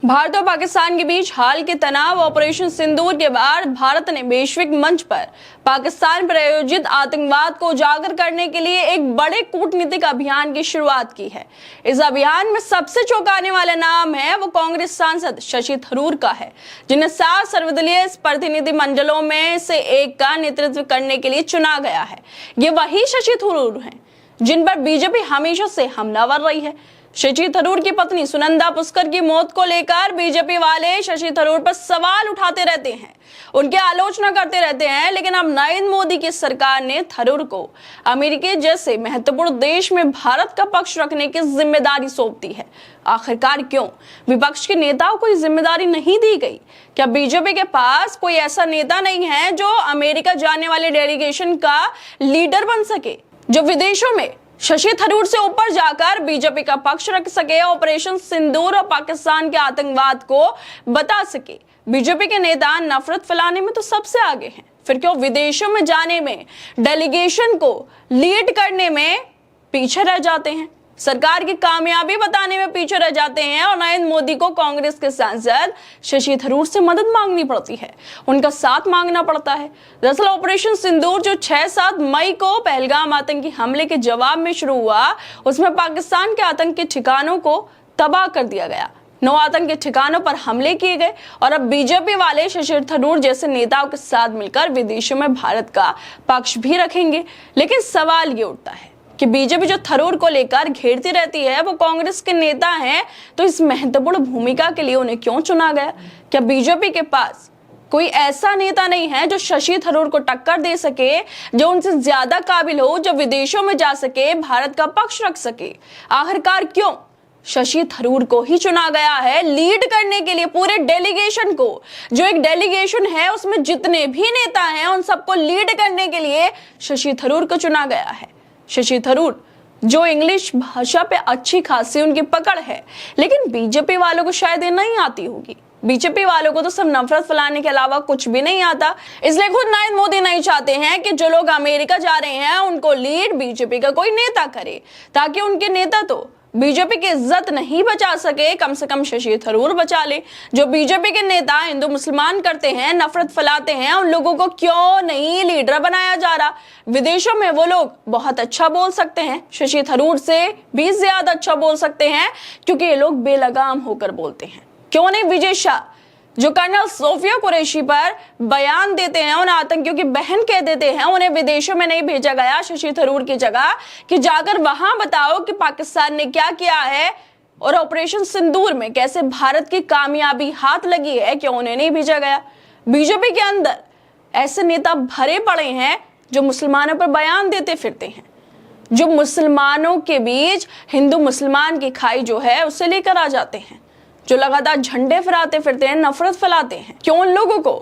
भारत और पाकिस्तान के बीच हाल के तनाव ऑपरेशन सिंदूर के बाद भारत ने वैश्विक मंच पर पाकिस्तान पर आयोजित आतंकवाद को उजागर करने के लिए एक बड़े कूटनीतिक अभियान की शुरुआत की है। इस अभियान में सबसे चौंकाने वाला नाम है वो कांग्रेस सांसद शशि थरूर का है, जिन्हें 7 सर्वदलीय प्रतिनिधि मंडलों में से एक का नेतृत्व करने के लिए चुना गया है। ये वही शशि थरूर हैं जिन पर बीजेपी हमेशा से हमलावर रही है। शशि थरूर की पत्नी सुनंदा पुष्कर की मौत को लेकर बीजेपी वाले शशि थरूर पर सवाल उठाते रहते हैं, उनकी आलोचना करते रहते हैं, लेकिन अब नरेंद्र मोदी की सरकार ने थरूर को अमेरिका जैसे महत्वपूर्ण देश में भारत का पक्ष रखने की जिम्मेदारी सौंप दी है। आखिरकार क्यों विपक्ष के नेताओं को ये जिम्मेदारी नहीं दी गई? क्या बीजेपी के पास कोई ऐसा नेता नहीं है जो अमेरिका जाने वाले डेलीगेशन का लीडर बन सके, जो विदेशों में शशि थरूर से ऊपर जाकर बीजेपी का पक्ष रख सके, ऑपरेशन सिंदूर और पाकिस्तान के आतंकवाद को बता सके? बीजेपी के नेता नफरत फैलाने में तो सबसे आगे हैं, फिर क्यों विदेशों में जाने में, डेलीगेशन को लीड करने में पीछे रह जाते हैं, सरकार की कामयाबी बताने में पीछे रह जाते हैं और नरेंद्र मोदी को कांग्रेस के सांसद शशि थरूर से मदद मांगनी पड़ती है, उनका साथ मांगना पड़ता है। दरअसल ऑपरेशन सिंदूर जो 6-7 मई को पहलगाम आतंकी हमले के जवाब में शुरू हुआ, उसमें पाकिस्तान के आतंकी ठिकानों को तबाह कर दिया गया। 9 आतंकी ठिकानों पर हमले किए गए और अब बीजेपी वाले शशि थरूर जैसे नेताओं के साथ मिलकर विदेशों में भारत का पक्ष भी रखेंगे। लेकिन सवाल ये उठता है कि बीजेपी जो थरूर को लेकर घेरती रहती है, वो कांग्रेस के नेता हैं, तो इस महत्वपूर्ण भूमिका के लिए उन्हें क्यों चुना गया? क्या बीजेपी के पास कोई ऐसा नेता नहीं है जो शशि थरूर को टक्कर दे सके, जो उनसे ज्यादा काबिल हो, जो विदेशों में जा सके, भारत का पक्ष रख सके? आखिरकार क्यों शशि थरूर को ही चुना गया है लीड करने के लिए पूरे डेलीगेशन को? जो एक डेलीगेशन है उसमें जितने भी नेता हैं उन सबको लीड करने के लिए शशि थरूर को चुना गया है। शशि थरूर जो इंग्लिश भाषा पे अच्छी खासी उनकी पकड़ है, लेकिन बीजेपी वालों को शायद ये नहीं आती होगी। बीजेपी वालों को तो सब नफरत फैलाने के अलावा कुछ भी नहीं आता। इसलिए खुद नरेंद्र मोदी नहीं चाहते हैं कि जो लोग अमेरिका जा रहे हैं उनको लीड बीजेपी का कोई नेता करे, ताकि उनके नेता तो बीजेपी की इज्जत नहीं बचा सके, कम से कम शशि थरूर बचा ले। जो बीजेपी के नेता हिंदू मुसलमान करते हैं, नफरत फैलाते हैं, उन लोगों को क्यों नहीं लीडर बनाया जा रहा? विदेशों में वो लोग बहुत अच्छा बोल सकते हैं, शशि थरूर से भी ज्यादा अच्छा बोल सकते हैं, क्योंकि ये लोग बेलगाम होकर बोलते हैं। क्यों नहीं विजय शाह, जो कर्नल सोफिया कुरैशी पर बयान देते हैं, उन आतंकियों की बहन कह देते हैं, उन्हें विदेशों में नहीं भेजा गया शशि थरूर की जगह कि जाकर वहां बताओ कि पाकिस्तान ने क्या किया है और ऑपरेशन सिंदूर में कैसे भारत की कामयाबी हाथ लगी है, क्यों उन्हें नहीं भेजा गया? बीजेपी के अंदर ऐसे नेता भरे पड़े हैं जो मुसलमानों पर बयान देते फिरते हैं, जो मुसलमानों के बीच हिंदू मुसलमान की खाई जो है उसे लेकर आ जाते हैं, जो लगातार झंडे फहराते फिरते हैं, नफरत फैलाते हैं। क्यों उन लोगों को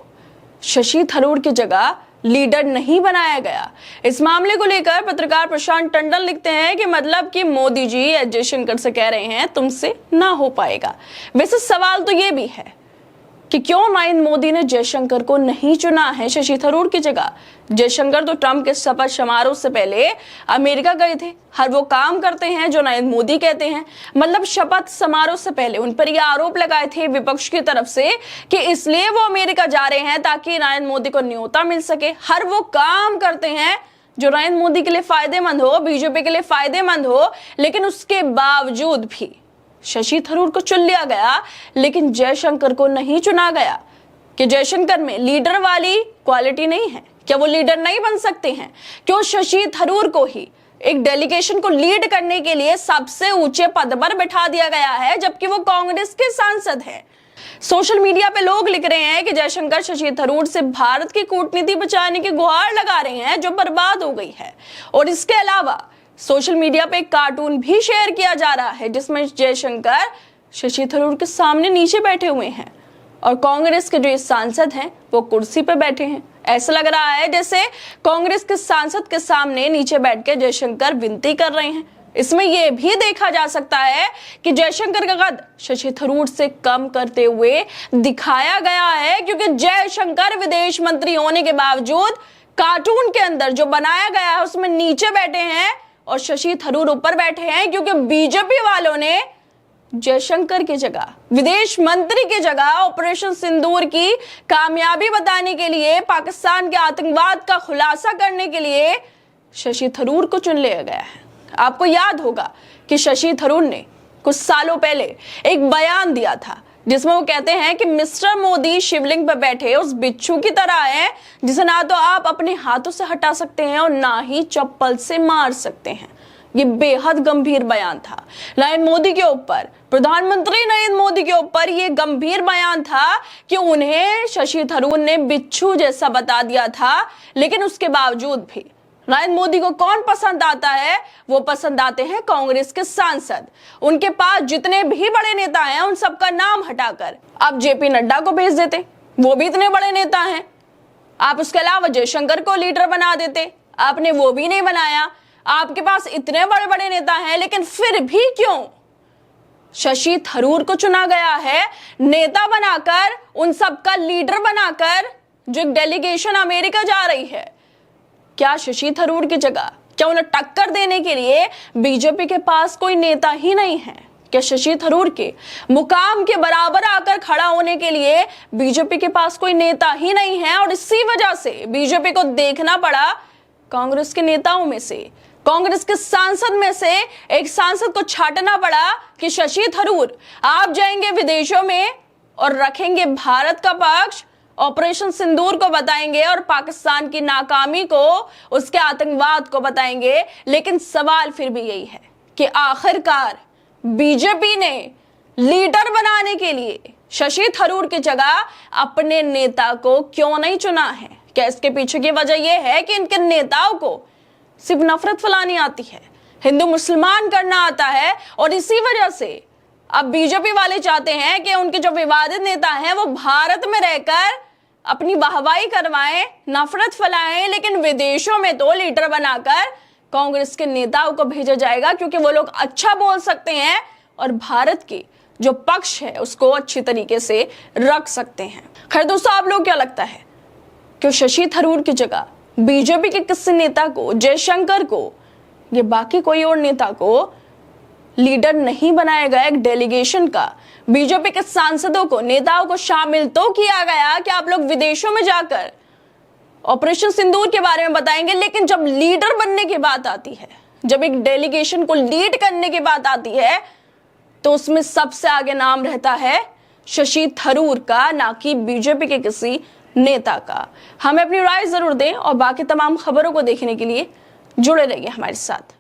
शशि थरूर की जगह लीडर नहीं बनाया गया? इस मामले को लेकर पत्रकार प्रशांत टंडन लिखते हैं कि मतलब कि मोदी जी एस जयशंकर से कह रहे हैं तुमसे ना हो पाएगा। वैसे सवाल तो ये भी है कि क्यों नरेंद्र मोदी ने जयशंकर को नहीं चुना है शशि थरूर की जगह? जयशंकर तो ट्रंप के शपथ समारोह से पहले अमेरिका गए थे, हर वो काम करते हैं जो नरेंद्र मोदी कहते हैं। मतलब शपथ समारोह से पहले उन पर यह आरोप लगाए थे विपक्ष की तरफ से कि इसलिए वो अमेरिका जा रहे हैं ताकि नरेंद्र मोदी को न्योता मिल सके। हर वो काम करते हैं जो नरेंद्र मोदी के लिए फायदेमंद हो, बीजेपी के लिए फायदेमंद हो, लेकिन उसके बावजूद भी शशि थरूर को चुन लिया गया, लेकिन जयशंकर को नहीं चुना गया। कि जयशंकर में लीडर वाली क्वालिटी नहीं है? क्या वो लीडर नहीं बन सकते हैं? क्यों शशि थरूर को ही एक डेलीगेशन को लीड करने के लिए सबसे ऊंचे पद पर बैठा दिया गया है, जबकि वो कांग्रेस के सांसद हैं? सोशल मीडिया पे लोग लिख रहे हैं कि जयशंकर शशि थरूर से भारत की कूटनीति बचाने की गुहार लगा रहे हैं जो बर्बाद हो गई है। और इसके अलावा सोशल मीडिया पे एक कार्टून भी शेयर किया जा रहा है जिसमें जयशंकर शशि थरूर के सामने नीचे बैठे हुए हैं और कांग्रेस के जो ये सांसद हैं वो कुर्सी पे बैठे हैं। ऐसा लग रहा है जैसे कांग्रेस के सांसद के सामने नीचे बैठ के जयशंकर विनती कर रहे हैं। इसमें यह भी देखा जा सकता है कि जयशंकर का कद शशि थरूर से कम करते हुए दिखाया गया है, क्योंकि जयशंकर विदेश मंत्री होने के बावजूद कार्टून के अंदर जो बनाया गया है उसमें नीचे बैठे हैं और शशि थरूर ऊपर बैठे हैं, क्योंकि बीजेपी वालों ने जयशंकर की जगह, विदेश मंत्री की जगह ऑपरेशन सिंदूर की कामयाबी बताने के लिए, पाकिस्तान के आतंकवाद का खुलासा करने के लिए शशि थरूर को चुन लिया गया है। आपको याद होगा कि शशि थरूर ने कुछ सालों पहले एक बयान दिया था जिसमें वो कहते हैं कि मिस्टर मोदी शिवलिंग पर बैठे उस बिच्छू की तरह है जिसे ना तो आप अपने हाथों से हटा सकते हैं और ना ही चप्पल से मार सकते हैं। ये बेहद गंभीर बयान था नरेंद्र मोदी के ऊपर, प्रधानमंत्री नरेंद्र मोदी के ऊपर। ये गंभीर बयान था कि उन्हें शशि थरूर ने बिच्छू जैसा बता दिया था, लेकिन उसके बावजूद भी नरेंद्र मोदी को कौन पसंद आता है? वो पसंद आते हैं कांग्रेस के सांसद। उनके पास जितने भी बड़े नेता हैं उन सबका नाम हटाकर आप जेपी नड्डा को भेज देते, वो भी इतने बड़े नेता हैं। आप उसके अलावा जयशंकर को लीडर बना देते, आपने वो भी नहीं बनाया। आपके पास इतने बड़े बड़े नेता हैं, लेकिन फिर भी क्यों शशि थरूर को चुना गया है नेता बनाकर, उन सबका लीडर बनाकर, जो एक डेलीगेशन अमेरिका जा रही है? क्या शशि थरूर की जगह, क्या उन्हें टक्कर देने के लिए बीजेपी के पास कोई नेता ही नहीं है? क्या शशि थरूर के मुकाम के बराबर आकर खड़ा होने के लिए बीजेपी के पास कोई नेता ही नहीं है? और इसी वजह से बीजेपी को देखना पड़ा कांग्रेस के नेताओं में से, कांग्रेस के सांसद में से एक सांसद को छांटना पड़ा कि शशि थरूर आप जाएंगे विदेशों में और रखेंगे भारत का पक्ष, ऑपरेशन सिंदूर को बताएंगे और पाकिस्तान की नाकामी को, उसके आतंकवाद को बताएंगे। लेकिन सवाल फिर भी यही है कि आखिरकार बीजेपी ने लीडर बनाने के लिए शशि थरूर की जगह अपने नेता को क्यों नहीं चुना है? क्या इसके पीछे की वजह यह है कि इनके नेताओं को सिर्फ नफरत फैलानी आती है, हिंदू मुसलमान करना आता है, और इसी वजह से अब बीजेपी वाले चाहते हैं कि उनके जो विवादित नेता हैं वो भारत में रहकर अपनी वाहवाही करवाएं, नफरत फैलाएं, लेकिन विदेशों में तो लीडर बनाकर कांग्रेस के नेताओं को भेजा जाएगा क्योंकि वो लोग अच्छा बोल सकते हैं और भारत की जो पक्ष है उसको अच्छी तरीके से रख सकते हैं। खैर दोस्तों, आप लोग क्या लगता है कि शशि थरूर की जगह बीजेपी के किसी नेता को, जयशंकर को, ये बाकी कोई और नेता को लीडर नहीं बनाया गया एक डेलीगेशन का? बीजेपी के सांसदों को, नेताओं को शामिल तो किया गया कि आप लोग विदेशों में जाकर ऑपरेशन सिंदूर के बारे में बताएंगे, लेकिन जब लीडर बनने की बात आती है, जब एक डेलीगेशन को लीड करने की बात आती है, तो उसमें सबसे आगे नाम रहता है शशि थरूर का, ना कि बीजेपी के किसी नेता का। हमें अपनी राय जरूर दें और बाकी तमाम खबरों को देखने के लिए जुड़े रहिए हमारे साथ।